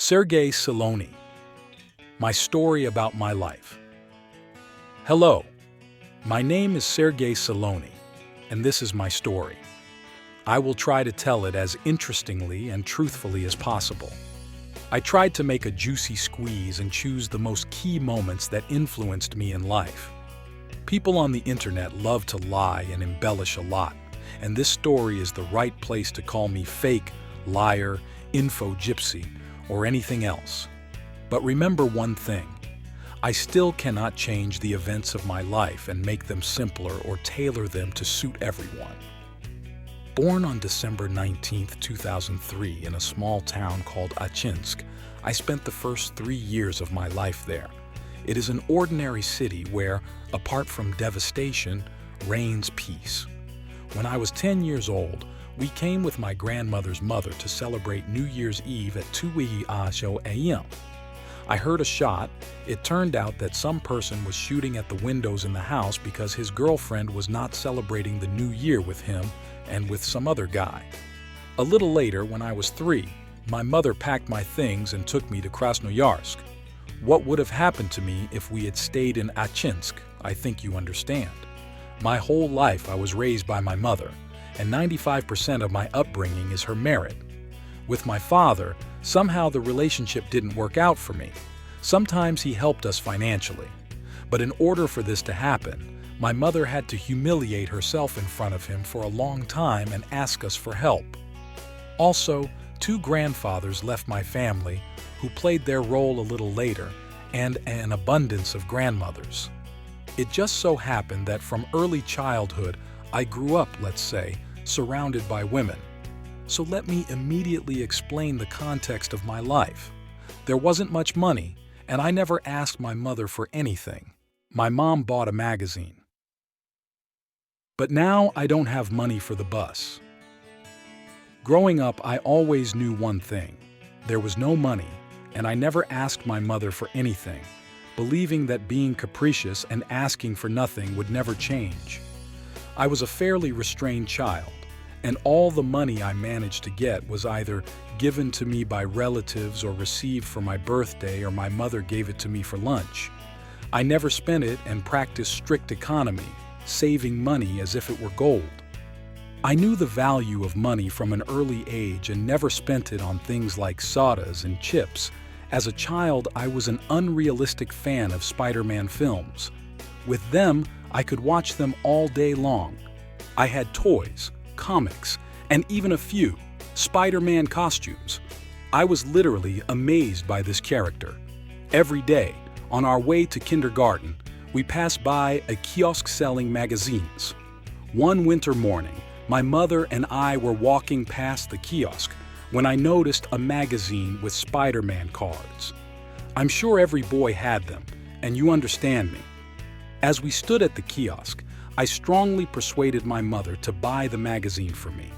Sergei Saloni, my story about my life. Hello, my name is Sergei Saloni, and this is my story. I will try to tell it as interestingly and truthfully as possible. I tried to make a juicy squeeze and choose the most key moments that influenced me in life. People on the internet love to lie and embellish a lot, and this story is the right place to call me fake, liar, info gypsy, or anything else. But remember one thing, I still cannot change the events of my life and make them simpler or tailor them to suit everyone. Born on December 19, 2003 in a small town called Achinsk, I spent the first 3 years of my life there. It is an ordinary city where, apart from devastation, reigns peace. When I was 10 years old, we came with my grandmother's mother to celebrate New Year's Eve at 2 a.m. I heard a shot. It turned out that some person was shooting at the windows in the house because his girlfriend was not celebrating the New Year with him and with some other guy. A little later, when I was 3, my mother packed my things and took me to Krasnoyarsk. What would have happened to me if we had stayed in Achinsk? I think you understand. My whole life I was raised by my mother, and 95% of my upbringing is her merit. With my father, somehow the relationship didn't work out for me. Sometimes he helped us financially. But in order for this to happen, my mother had to humiliate herself in front of him for a long time and ask us for help. Also, 2 grandfathers left my family, who played their role a little later, and an abundance of grandmothers. It just so happened that from early childhood, I grew up, let's say, surrounded by women. So let me immediately explain the context of my life. There wasn't much money, and I never asked my mother for anything. My mom bought a magazine. But now I don't have money for the bus. Growing up, I always knew one thing. There was no money, and I never asked my mother for anything, believing that being capricious and asking for nothing would never change. I was a fairly restrained child, and all the money I managed to get was either given to me by relatives or received for my birthday, or my mother gave it to me for lunch. I never spent it and practiced strict economy, saving money as if it were gold. I knew the value of money from an early age and never spent it on things like sodas and chips. As a child, I was an unrealistic fan of Spider-Man films. With them, I could watch them all day long. I had toys, comics, and even a few Spider-Man costumes. I was literally amazed by this character. Every day, on our way to kindergarten, we passed by a kiosk selling magazines. One winter morning, my mother and I were walking past the kiosk when I noticed a magazine with Spider-Man cards. I'm sure every boy had them, and you understand me. As we stood at the kiosk, I strongly persuaded my mother to buy the magazine for me.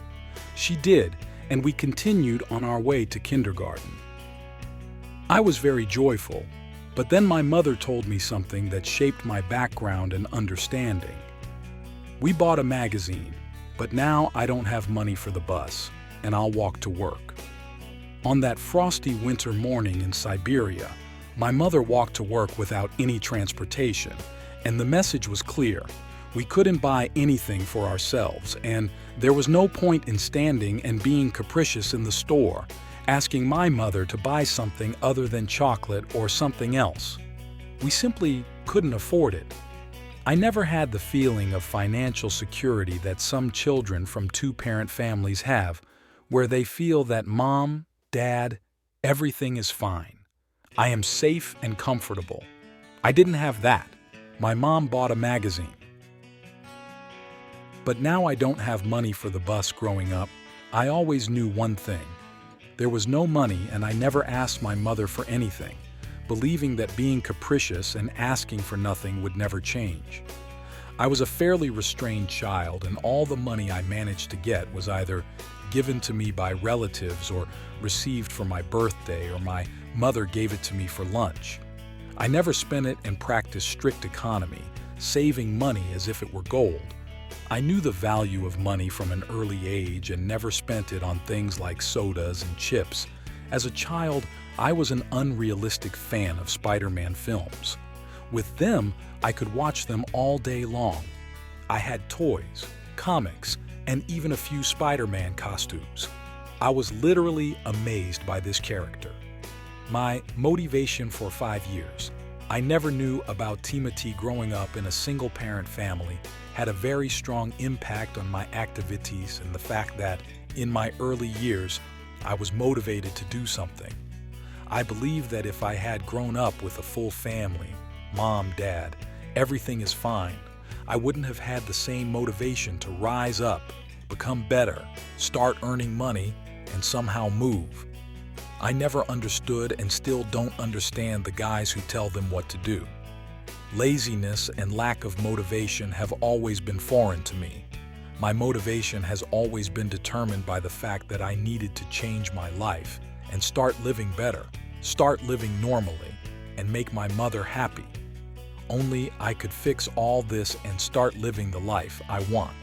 She did, and we continued on our way to kindergarten. I was very joyful, but then my mother told me something that shaped my background and understanding. We bought a magazine, but now I don't have money for the bus, and I'll walk to work. On that frosty winter morning in Siberia, my mother walked to work without any transportation, and the message was clear. We couldn't buy anything for ourselves, and there was no point in standing and being capricious in the store, asking my mother to buy something other than chocolate or something else. We simply couldn't afford it. I never had the feeling of financial security that some children from 2-parent families have, where they feel that mom, dad, everything is fine. I am safe and comfortable. I didn't have that. My mom bought a magazine. But now I don't have money for the bus. Growing up, I always knew one thing. There was no money, and I never asked my mother for anything, believing that being capricious and asking for nothing would never change. I was a fairly restrained child, and all the money I managed to get was either given to me by relatives or received for my birthday, or my mother gave it to me for lunch. I never spent it and practiced strict economy, saving money as if it were gold. I knew the value of money from an early age and never spent it on things like sodas and chips. As a child, I was an unrealistic fan of Spider-Man films. With them, I could watch them all day long. I had toys, comics, and even a few Spider-Man costumes. I was literally amazed by this character. My motivation for 5 years. I never knew about Timothy growing up in a single-parent family had a very strong impact on my activities and the fact that, in my early years, I was motivated to do something. I believe that if I had grown up with a full family, mom, dad, everything is fine, I wouldn't have had the same motivation to rise up, become better, start earning money, and somehow move. I never understood and still don't understand the guys who tell them what to do. Laziness and lack of motivation have always been foreign to me. My motivation has always been determined by the fact that I needed to change my life and start living better, start living normally, and make my mother happy. Only I could fix all this and start living the life I want.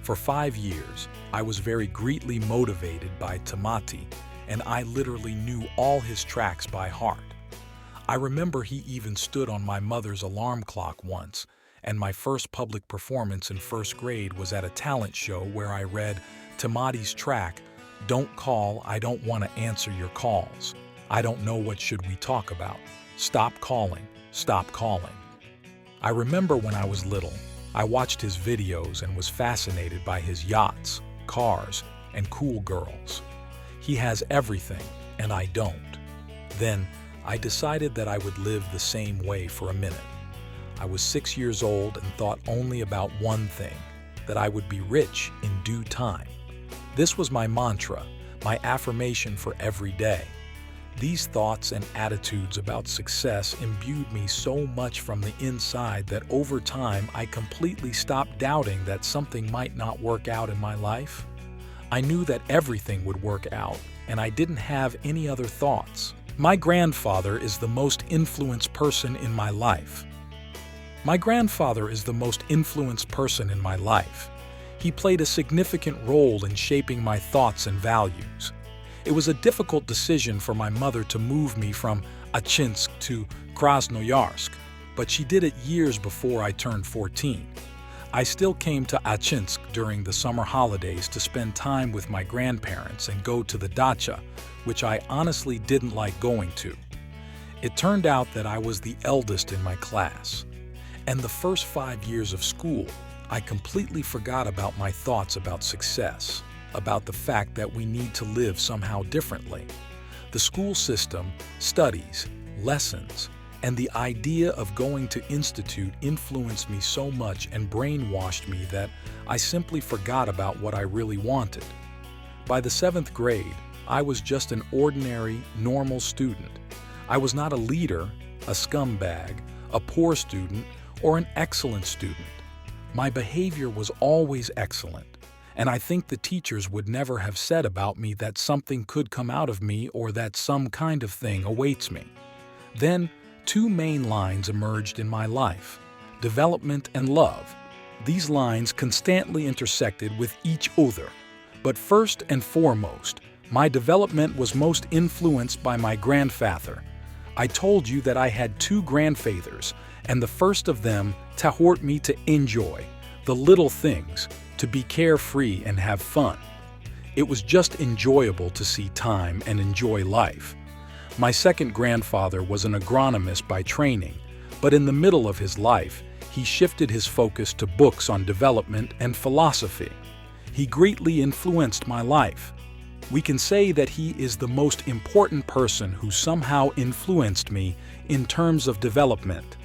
For 5 years, I was very greatly motivated by Timothy, and I literally knew all his tracks by heart. I remember he even stood on my mother's alarm clock once, and my first public performance in first grade was at a talent show where I read Timothy's track, "Don't call, I don't want to answer your calls. I don't know what should we talk about. Stop calling, stop calling." I remember when I was little, I watched his videos and was fascinated by his yachts, cars, and cool girls. He has everything, and I don't. Then, I decided that I would live the same way for a minute. I was 6 years old and thought only about one thing, that I would be rich in due time. This was my mantra, my affirmation for every day. These thoughts and attitudes about success imbued me so much from the inside that over time I completely stopped doubting that something might not work out in my life. I knew that everything would work out, and I didn't have any other thoughts. My grandfather is the most influenced person in my life. He played a significant role in shaping my thoughts and values. It was a difficult decision for my mother to move me from Achinsk to Krasnoyarsk, but she did it years before I turned 14. I still came to Achinsk during the summer holidays to spend time with my grandparents and go to the dacha, which I honestly didn't like going to. It turned out that I was the eldest in my class. And the first 5 years of school, I completely forgot about my thoughts about success, about the fact that we need to live somehow differently. The school system, studies, lessons, and the idea of going to institute influenced me so much and brainwashed me that I simply forgot about what I really wanted. By the 7th grade, I was just an ordinary, normal student. I was not a leader, a scumbag, a poor student, or an excellent student. My behavior was always excellent, and I think the teachers would never have said about me that something could come out of me or that some kind of thing awaits me. Then, 2 main lines emerged in my life: development and love. These lines constantly intersected with each other. But first and foremost, my development was most influenced by my grandfather. I told you that I had 2 grandfathers, and the first of them taught me to enjoy the little things, to be carefree and have fun. It was just enjoyable to see time and enjoy life. My second grandfather was an agronomist by training, but in the middle of his life, he shifted his focus to books on development and philosophy. He greatly influenced my life. We can say that he is the most important person who somehow influenced me in terms of development.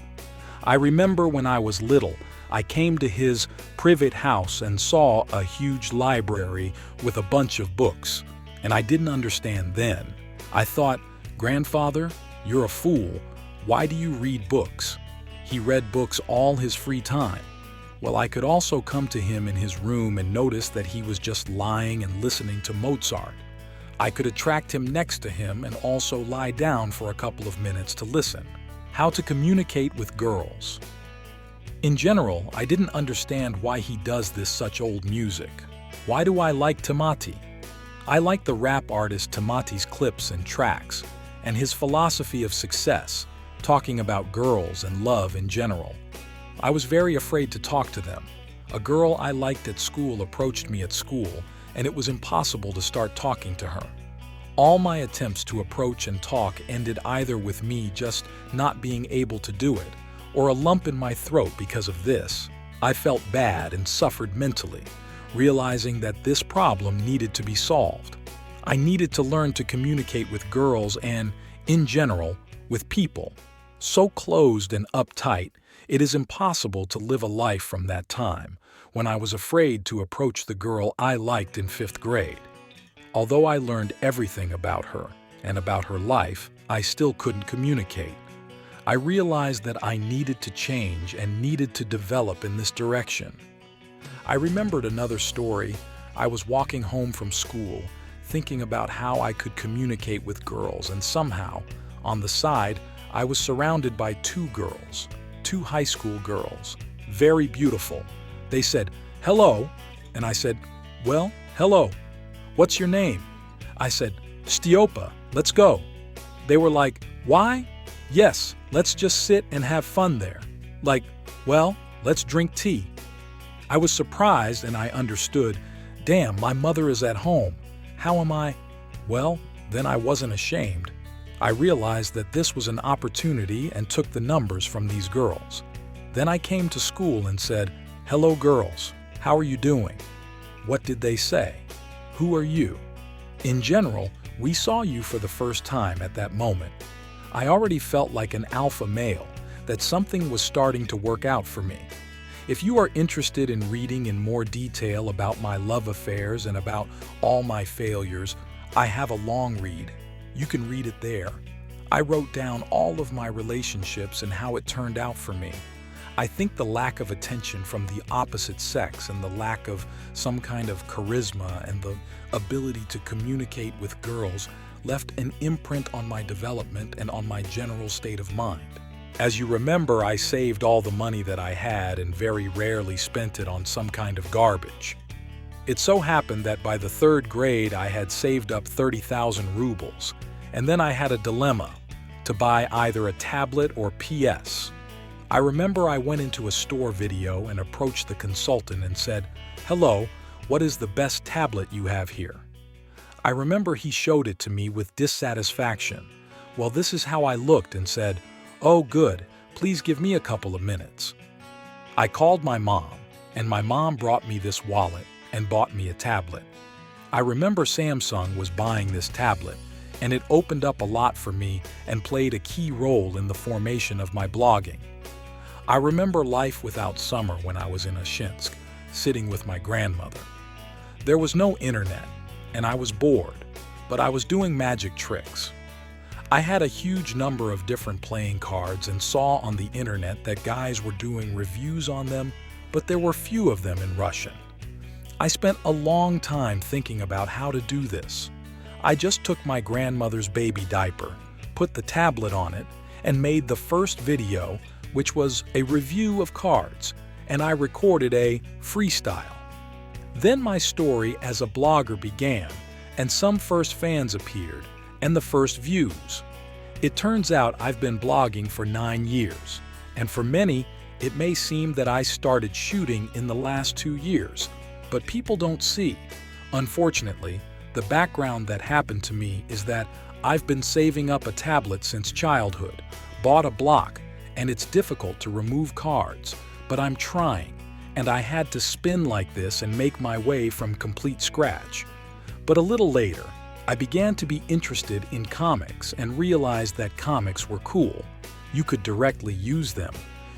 I remember when I was little, I came to his private house and saw a huge library with a bunch of books, and I didn't understand then. I thought, "Grandfather, you're a fool. Why do you read books?" He read books all his free time. Well, I could also come to him in his room and notice that he was just lying and listening to Mozart. I could attract him next to him and also lie down for a couple of minutes to listen. How to communicate with girls. In general, I didn't understand why he does this such old music. Why do I like Timothy? I like the rap artist Timothy's clips and tracks, and his philosophy of success, talking about girls and love in general. I was very afraid to talk to them. A girl I liked at school approached me at school, and it was impossible to start talking to her. All my attempts to approach and talk ended either with me just not being able to do it, or a lump in my throat because of this. I felt bad and suffered mentally, realizing that this problem needed to be solved. I needed to learn to communicate with girls and, in general, with people. So closed and uptight, it is impossible to live a life from that time, when I was afraid to approach the girl I liked in 5th grade. Although I learned everything about her and about her life, I still couldn't communicate. I realized that I needed to change and needed to develop in this direction. I remembered another story. I was walking home from school, thinking about how I could communicate with girls, and somehow, on the side, I was surrounded by 2 girls, 2 high school girls, very beautiful. They said, "Hello," and I said, "Well, hello. What's your name?" I said, "Stiopa, let's go." They were like, "Why?" "Yes, let's just sit and have fun there." Like, "Well, let's drink tea." I was surprised and I understood, damn, my mother is at home. How am I? Well, then I wasn't ashamed. I realized that this was an opportunity and took the numbers from these girls. Then I came to school and said, "Hello girls, how are you doing?" What did they say? "Who are you?" In general, we saw you for the first time at that moment. I already felt like an alpha male, that something was starting to work out for me. If you are interested in reading in more detail about my love affairs and about all my failures, I have a long read. You can read it there. I wrote down all of my relationships and how it turned out for me. I think the lack of attention from the opposite sex and the lack of some kind of charisma and the ability to communicate with girls left an imprint on my development and on my general state of mind. As you remember, I saved all the money that I had and very rarely spent it on some kind of garbage. It so happened that by the 3rd grade I had saved up 30,000 rubles, and then I had a dilemma to buy either a tablet or PS. I remember I went into a store video and approached the consultant and said, "Hello, what is the best tablet you have here?" I remember he showed it to me with dissatisfaction. Well, this is how I looked and said, "Oh, good, please give me a couple of minutes." I called my mom, and my mom brought me this wallet and bought me a tablet. I remember Samsung was buying this tablet, and it opened up a lot for me and played a key role in the formation of my blogging. I remember life without summer when I was in Ashinsk, sitting with my grandmother. There was no internet, and I was bored, but I was doing magic tricks. I had a huge number of different playing cards and saw on the internet that guys were doing reviews on them, but there were few of them in Russian. I spent a long time thinking about how to do this. I just took my grandmother's baby diaper, put the tablet on it, and made the first video, which was a review of cards, and I recorded a freestyle. Then my story as a blogger began, and some first fans appeared, and the first views. It turns out I've been blogging for 9 years, and for many, it may seem that I started shooting in the last 2 years, but people don't see. Unfortunately, the background that happened to me is that I've been saving up a tablet since childhood, bought a block, and it's difficult to remove cards, but I'm trying, and I had to spin like this and make my way from complete scratch. But a little later, I began to be interested in comics and realized that comics were cool. You could directly use them.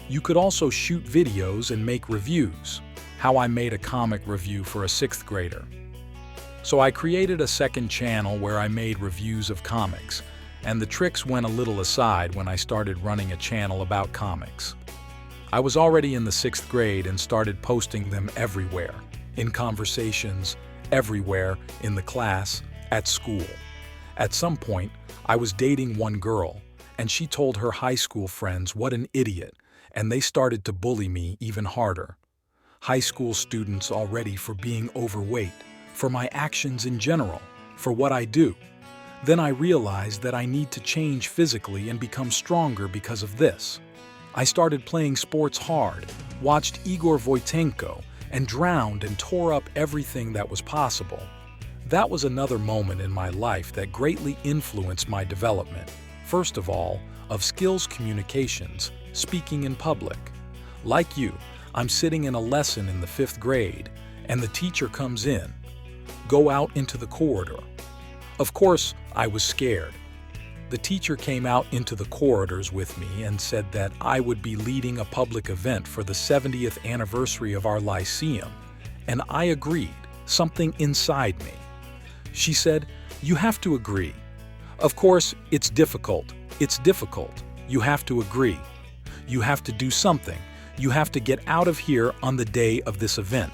You could also shoot videos and make reviews. How I made a comic review for a 6th grader. So I created a second channel where I made reviews of comics, and the tricks went a little aside when I started running a channel about comics. I was already in the 6th grade and started posting them everywhere, in conversations, everywhere, in the class, at school. At some point, I was dating one girl, and she told her high school friends what an idiot, and they started to bully me even harder. High school students already for being overweight, for my actions in general, for what I do. Then I realized that I need to change physically and become stronger because of this. I started playing sports hard, watched Igor Voitenko, and drowned and tore up everything that was possible. That was another moment in my life that greatly influenced my development. First of all, of skills communications, speaking in public. Like you, I'm sitting in a lesson in the 5th grade, and the teacher comes in. Go out into the corridor. Of course, I was scared. The teacher came out into the corridors with me and said that I would be leading a public event for the 70th anniversary of our lyceum, and I agreed, something inside me. She said, "You have to agree. Of course, it's difficult. It's difficult. You have to agree. You have to do something. You have to get out of here on the day of this event."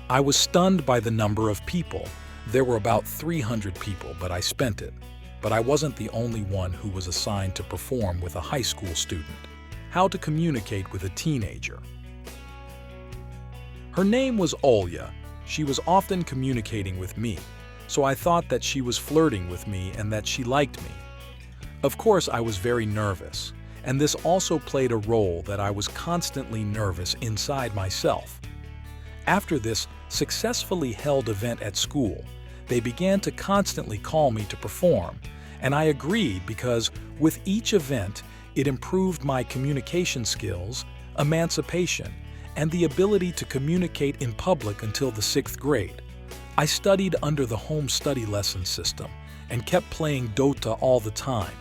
I was stunned by the number of people. There were about 300 people, but I spent it. But I wasn't the only one who was assigned to perform with a high school student. How to communicate with a teenager. Her name was Olya. She was often communicating with me, so I thought that she was flirting with me and that she liked me. Of course, I was very nervous, and this also played a role that I was constantly nervous inside myself. After this successfully held event at school, they began to constantly call me to perform, and I agreed because with each event, it improved my communication skills, emancipation, and the ability to communicate in public until the 6th grade. I studied under the home study lesson system and kept playing Dota all the time.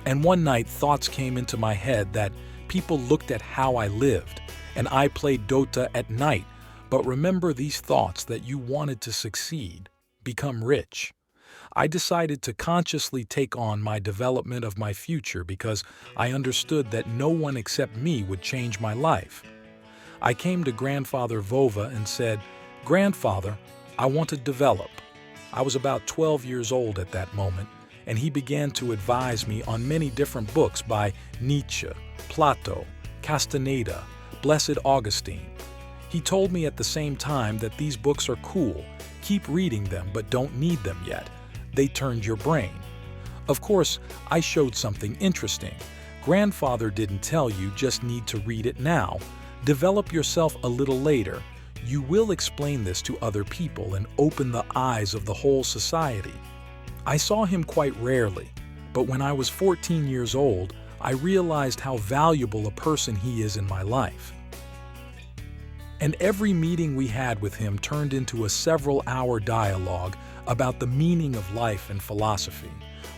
And one night, thoughts came into my head that people looked at how I lived, and I played Dota at night. But remember these thoughts that you wanted to succeed, become rich. I decided to consciously take on my development of my future because I understood that no one except me would change my life. I came to Grandfather Vova and said, "Grandfather, I want to develop." I was about 12 years old at that moment, and he began to advise me on many different books by Nietzsche, Plato, Castaneda, Blessed Augustine. He told me at the same time that these books are cool, keep reading them but don't need them yet. They turned your brain. Of course, I showed something interesting. Grandfather didn't tell you just need to read it now. Develop yourself a little later. You will explain this to other people and open the eyes of the whole society. I saw him quite rarely, but when I was 14 years old, I realized how valuable a person he is in my life. And every meeting we had with him turned into a several-hour dialogue about the meaning of life and philosophy.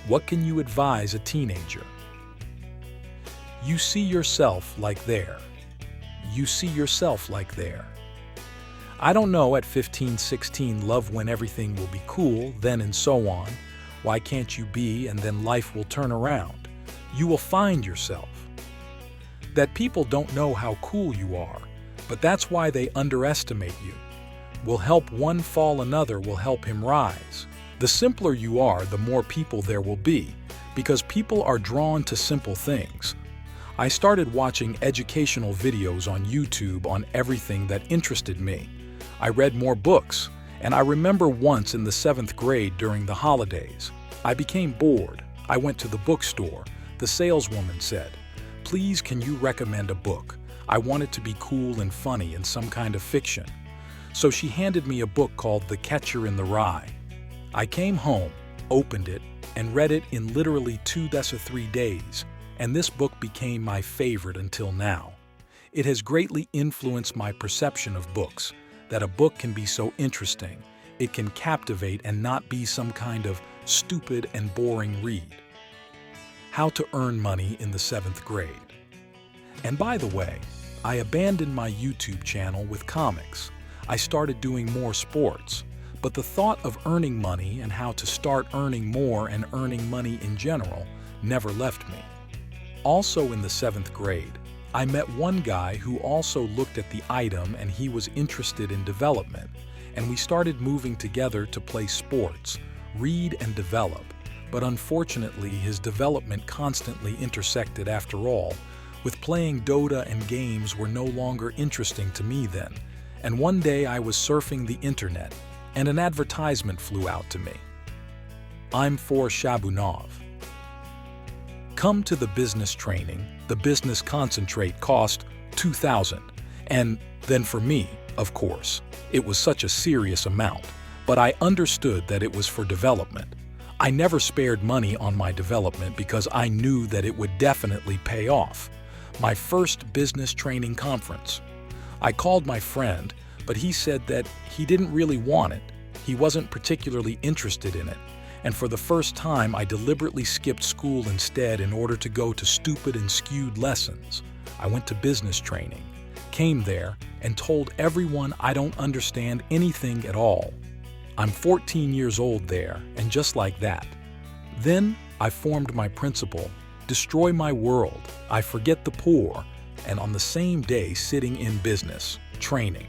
What can you advise a teenager? You see yourself like there. You see yourself like there. I don't know, at 15, 16, love when everything will be cool, then and so on. Why can't you be, and then life will turn around? You will find yourself. That people don't know how cool you are, but that's why they underestimate you. Will help one fall, another will help him rise. The simpler you are, the more people there will be, because people are drawn to simple things. I started watching educational videos on YouTube on everything that interested me. I read more books, and I remember once in the 7th grade during the holidays, I became bored. I went to the bookstore. The saleswoman said, "Please, can you recommend a book? I want it to be cool and funny and some kind of fiction." So she handed me a book called The Catcher in the Rye. I came home, opened it, and read it in literally 2-3 days, and this book became my favorite until now. It has greatly influenced my perception of books, that a book can be so interesting, it can captivate and not be some kind of stupid and boring read. How to earn money in the 7th grade. And by the way, I abandoned my YouTube channel with comics. I started doing more sports, but the thought of earning money and how to start earning more and earning money in general never left me. Also in the 7th grade, I met one guy who also looked at the item and he was interested in development, and we started moving together to play sports, read and develop, but unfortunately his development constantly intersected after all, with playing Dota and games were no longer interesting to me then, and one day I was surfing the internet and an advertisement flew out to me. I'm for Shabunov. Come to the business training. The business concentrate cost $2,000. And then for me, of course, it was such a serious amount, but I understood that it was for development. I never spared money on my development because I knew that it would definitely pay off. My first business training conference. I called my friend, but he said that he didn't really want it. He wasn't particularly interested in it. And for the first time, I deliberately skipped school instead in order to go to stupid and skewed lessons. I went to business training, came there, and told everyone I don't understand anything at all. I'm 14 years old there, and just like that. Then I formed my principle, destroy my world, I forget the poor, and on the same day sitting in business, training.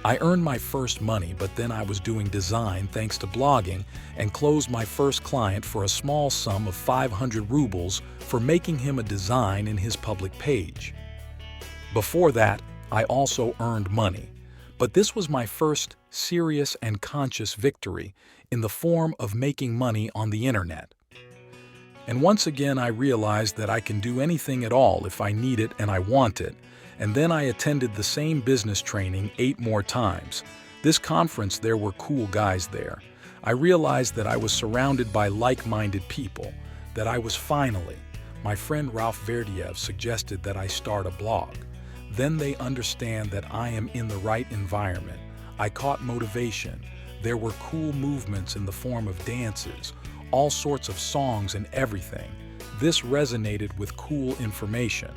I earned my first money, but then I was doing design thanks to blogging and closed my first client for a small sum of 500 rubles for making him a design in his public page. Before that, I also earned money, but this was my first serious and conscious victory in the form of making money on the internet. And once again, I realized that I can do anything at all if I need it and I want it. And then I attended the same business training 8 more times. This conference, there were cool guys there. I realized that I was surrounded by like-minded people, that I was finally. My friend Ralph Verdiev suggested that I start a blog. Then they understand that I am in the right environment. I caught motivation. There were cool movements in the form of dances, all sorts of songs and everything. This resonated with cool information.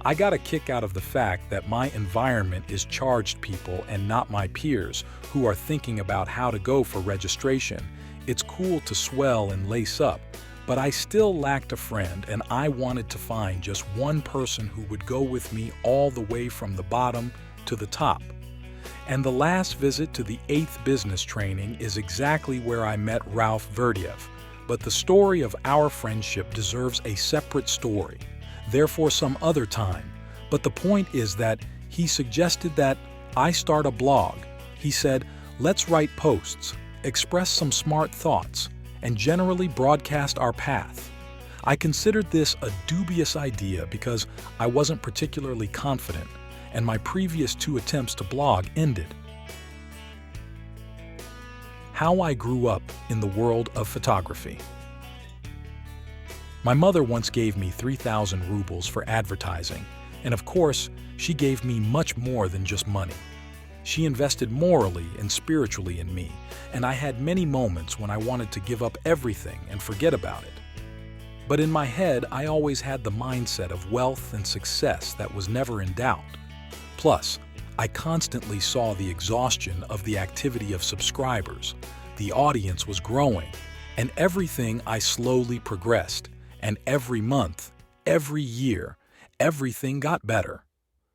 I got a kick out of the fact that my environment is charged people and not my peers who are thinking about how to go for registration. It's cool to swell and lace up, but I still lacked a friend, and I wanted to find just one person who would go with me all the way from the bottom to the top. And the last visit to the 8th business training is exactly where I met Ralph Verdiev. But the story of our friendship deserves a separate story, therefore some other time. But the point is that he suggested that I start a blog. He said, let's write posts, express some smart thoughts, and generally broadcast our path. I considered this a dubious idea because I wasn't particularly confident, and my previous 2 attempts to blog ended. How I grew up in the world of photography. My mother once gave me 3,000 rubles for advertising, and of course, she gave me much more than just money. She invested morally and spiritually in me, and I had many moments when I wanted to give up everything and forget about it. But in my head, I always had the mindset of wealth and success that was never in doubt. Plus, I constantly saw the exhaustion of the activity of subscribers. The audience was growing, and everything I slowly progressed, and every month, every year, everything got better.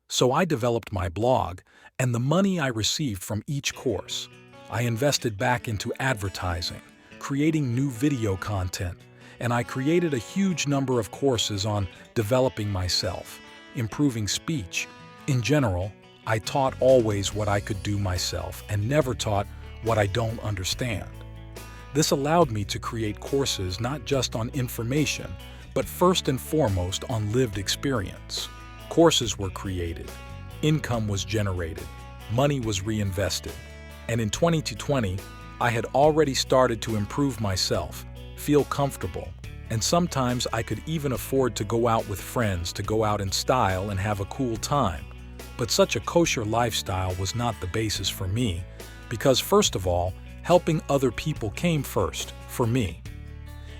So I developed my blog, and the money I received from each course, I invested back into advertising, creating new video content, and I created a huge number of courses on developing myself, improving speech. In general, I taught always what I could do myself and never taught what I don't understand. This allowed me to create courses not just on information, but first and foremost on lived experience. Courses were created, income was generated, money was reinvested. And in 2020, I had already started to improve myself, feel comfortable, and sometimes I could even afford to go out with friends, to go out in style and have a cool time. But such a kosher lifestyle was not the basis for me, because first of all, helping other people came first, for me.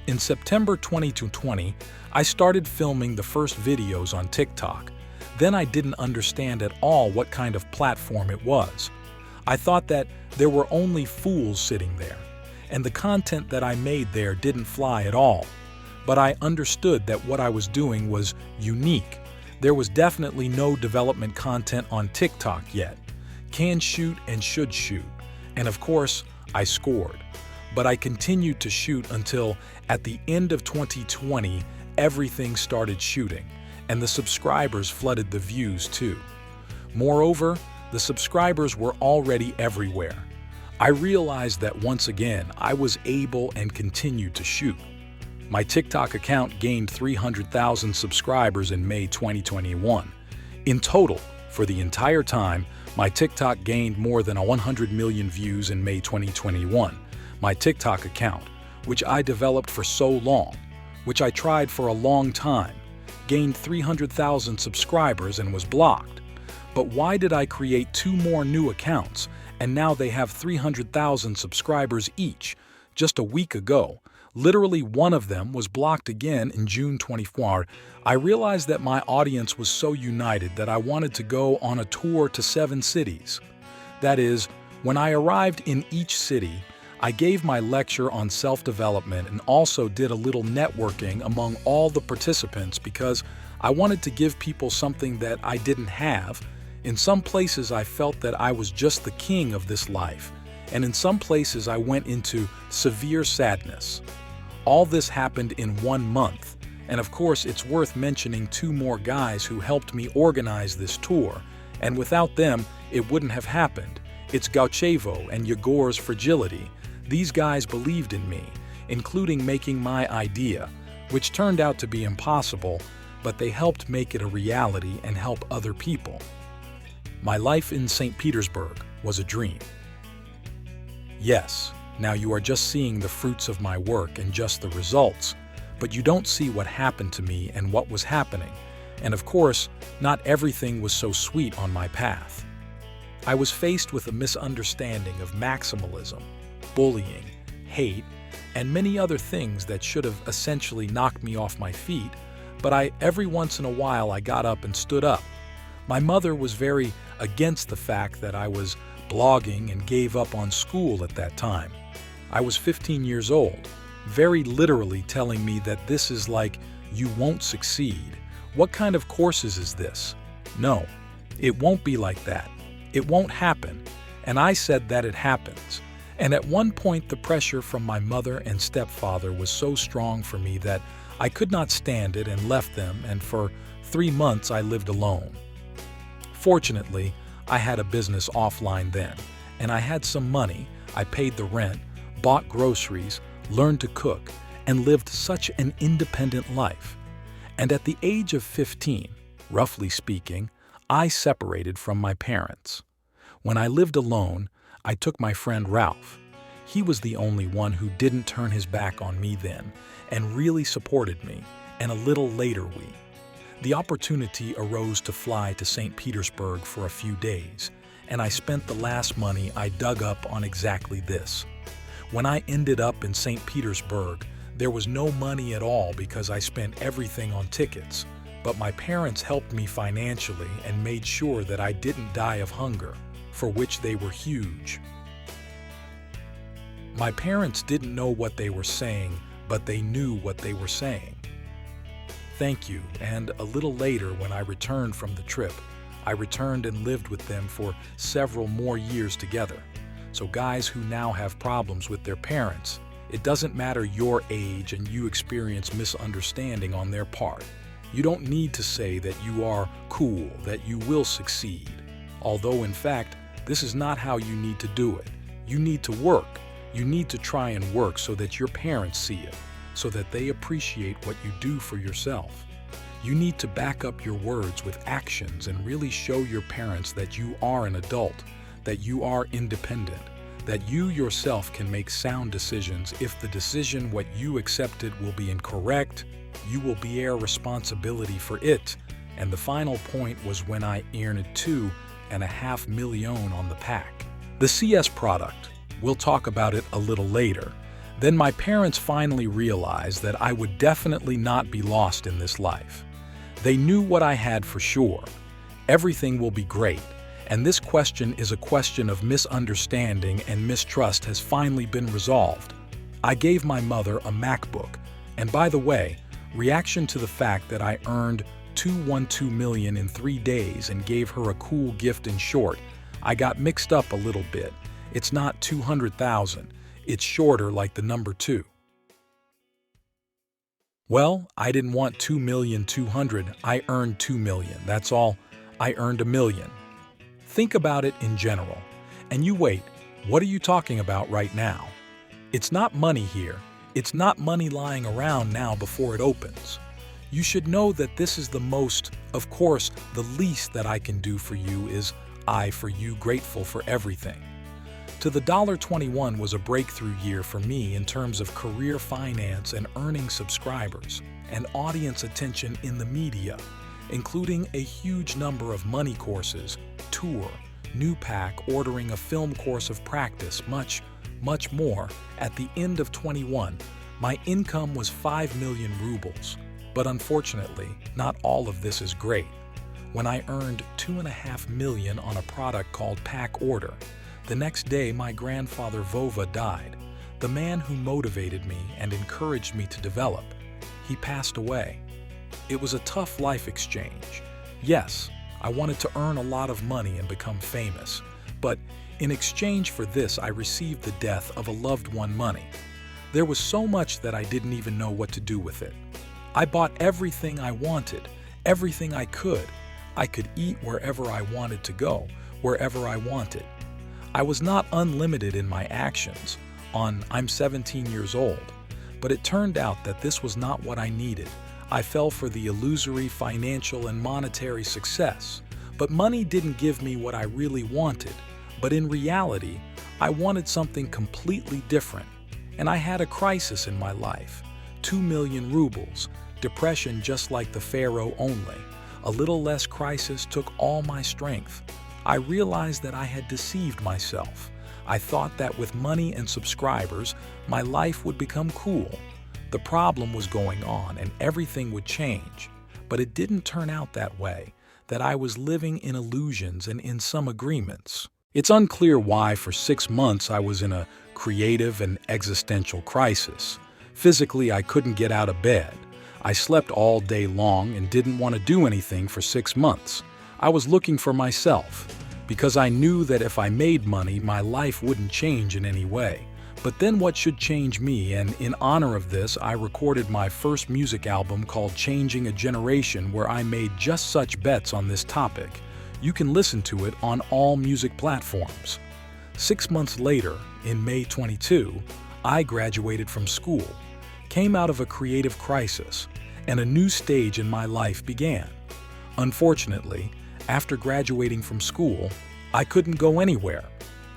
In September 2020, I started filming the first videos on TikTok. Then I didn't understand at all what kind of platform it was. I thought that there were only fools sitting there, and the content that I made there didn't fly at all. But I understood that what I was doing was unique. There was definitely no development content on TikTok yet. Can shoot and should shoot. And of course, I scored. But I continued to shoot until, at the end of 2020, everything started shooting, and the subscribers flooded the views too. Moreover, the subscribers were already everywhere. I realized that once again I was able and continued to shoot. My TikTok account gained 300,000 subscribers in May 2021. In total, for the entire time, my TikTok gained more than 100 million views in May 2021. My TikTok account, which I developed for so long, which I tried for a long time, gained 300,000 subscribers and was blocked. But why did I create 2 more new accounts, and now they have 300,000 subscribers each? Just a week ago, literally one of them was blocked again in June 24. I realized that my audience was so united that I wanted to go on a tour to 7 cities. That is, when I arrived in each city, I gave my lecture on self-development and also did a little networking among all the participants because I wanted to give people something that I didn't have. In some places I felt that I was just the king of this life, and in some places I went into severe sadness. All this happened in 1 month, and of course it's worth mentioning 2 more guys who helped me organize this tour, and without them it wouldn't have happened. It's Gauchevo and Yegor's Fragility. These guys believed in me, including making my idea, which turned out to be impossible, but they helped make it a reality and help other people. My life in St. Petersburg was a dream. Yes, now you are just seeing the fruits of my work and just the results, but you don't see what happened to me and what was happening. And of course, not everything was so sweet on my path. I was faced with a misunderstanding of maximalism, bullying, hate, and many other things that should have essentially knocked me off my feet, but every once in a while I got up and stood up. My mother was very against the fact that I was blogging and gave up on school at that time. I was 15 years old, very literally telling me that this is like, you won't succeed. What kind of courses is this? No, it won't be like that. It won't happen. And I said that it happens. And at one point the pressure from my mother and stepfather was so strong for me that I could not stand it and left them, and for 3 months I lived alone. Fortunately, I had a business offline then, and I had some money. I paid the rent, bought groceries, learned to cook, and lived such an independent life. And at the age of 15, roughly speaking, I separated from my parents. When I lived alone, I took my friend Ralph. He was the only one who didn't turn his back on me then and really supported me, and a little later the opportunity arose to fly to St. Petersburg for a few days, and I spent the last money I dug up on exactly this. When I ended up in St. Petersburg, there was no money at all because I spent everything on tickets, but my parents helped me financially and made sure that I didn't die of hunger, for which they were huge. My parents didn't know what they were saying, but they knew what they were saying. Thank you, and a little later when I returned from the trip, I returned and lived with them for several more years together. So guys who now have problems with their parents, it doesn't matter your age and you experience misunderstanding on their part. You don't need to say that you are cool, that you will succeed. Although in fact, this is not how you need to do it. You need to work. You need to try and work so that your parents see it, so that they appreciate what you do for yourself. You need to back up your words with actions and really show your parents that you are an adult, that you are independent, that you yourself can make sound decisions. If the decision what you accepted will be incorrect, you will bear responsibility for it. And the final point was when I earned $2.5 million on the pack. The CS product, we'll talk about it a little later. Then my parents finally realized that I would definitely not be lost in this life. They knew what I had for sure. Everything will be great. And this question is a question of misunderstanding, and mistrust has finally been resolved. I gave my mother a MacBook. And by the way, reaction to the fact that I earned $212 million in 3 days and gave her a cool gift in short, I got mixed up a little bit. It's not 200,000. It's shorter like the number 2. Well, I didn't want 2,200,000. I earned 2 million. That's all. I earned $1 million. Think about it in general. And you wait, What are you talking about right now? It's not money here. It's not money lying around now before it opens. You should know that this is the most, of course, the least that I can do for you is I for you grateful for everything. To the $21 was a breakthrough year for me in terms of career finance and earning subscribers and audience attention in the media, including a huge number of money courses, tour, new pack, ordering a film course of practice, much more. At the end of 21, my income was 5 million rubles. But unfortunately, not all of this is great. When I earned 2.5 million on a product called Pack Order, the next day my grandfather Vova died, the man who motivated me and encouraged me to develop. He passed away. It was a tough life exchange. Yes, I wanted to earn a lot of money and become famous, but in exchange for this I received the death of a loved one money. There was so much that I didn't even know what to do with it. I bought everything I wanted, everything I could. I could eat wherever I wanted to go, wherever I wanted. I was not unlimited in my actions. I'm 17 years old, but it turned out that this was not what I needed. I fell for the illusory financial and monetary success, but money didn't give me what I really wanted. But in reality, I wanted something completely different, and I had a crisis in my life. 2 million rubles, depression just like the pharaoh only. A little less crisis took all my strength. I realized that I had deceived myself. I thought that with money and subscribers, my life would become cool. The problem was going on and everything would change. But it didn't turn out that way, that I was living in illusions and in some agreements. It's unclear why for 6 months I was in a creative and existential crisis. Physically, I couldn't get out of bed. I slept all day long and didn't want to do anything for 6 months. I was looking for myself, because I knew that if I made money, my life wouldn't change in any way. But then what should change me? And in honor of this, I recorded my first music album called Changing a Generation, where I made just such bets on this topic. You can listen to it on all music platforms. 6 months later, in May 22, I graduated from school, came out of a creative crisis, and a new stage in my life began. Unfortunately, after graduating from school, I couldn't go anywhere.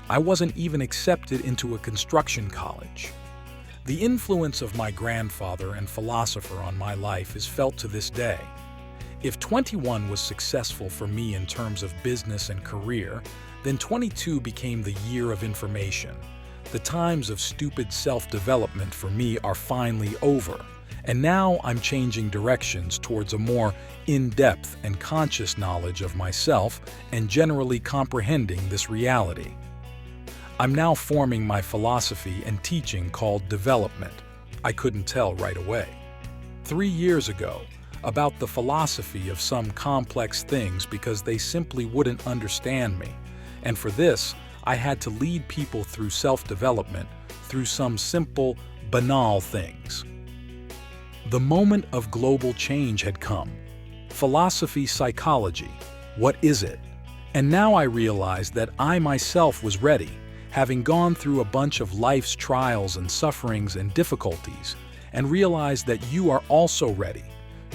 I wasn't even accepted into a construction college. The influence of my grandfather and philosopher on my life is felt to this day. If 21 was successful for me in terms of business and career, then 22 became the year of information. The times of stupid self-development for me are finally over, and now I'm changing directions towards a more in-depth and conscious knowledge of myself and generally comprehending this reality. I'm now forming my philosophy and teaching called development. I couldn't tell right away. 3 years ago, about the philosophy of some complex things because they simply wouldn't understand me. And for this, I had to lead people through self-development, through some simple, banal things. The moment of global change had come. Philosophy, psychology, what is it? And now I realized that I myself was ready, having gone through a bunch of life's trials and sufferings and difficulties, and realized that you are also ready.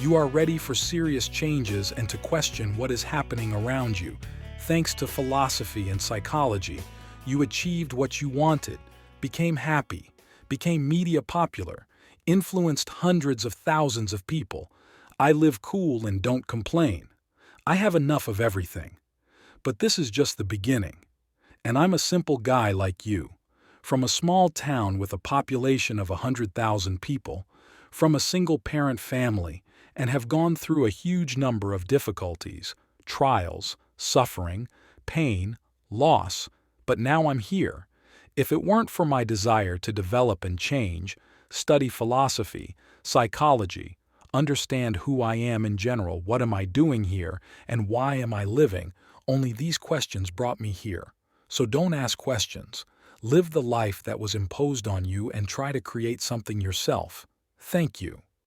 You are ready for serious changes and to question what is happening around you. Thanks to philosophy and psychology, you achieved what you wanted, became happy, became media popular, influenced hundreds of thousands of people. I live cool and don't complain. I have enough of everything. But this is just the beginning. And I'm a simple guy like you, from a small town with a population of 100,000 people, from a single-parent family, and have gone through a huge number of difficulties, trials, suffering, pain, loss, but now I'm here. If it weren't for my desire to develop and change, study philosophy, psychology, understand who I am in general, what am I doing here, and why am I living, only these questions brought me here. So don't ask questions. Live the life that was imposed on you and try to create something yourself. Thank you.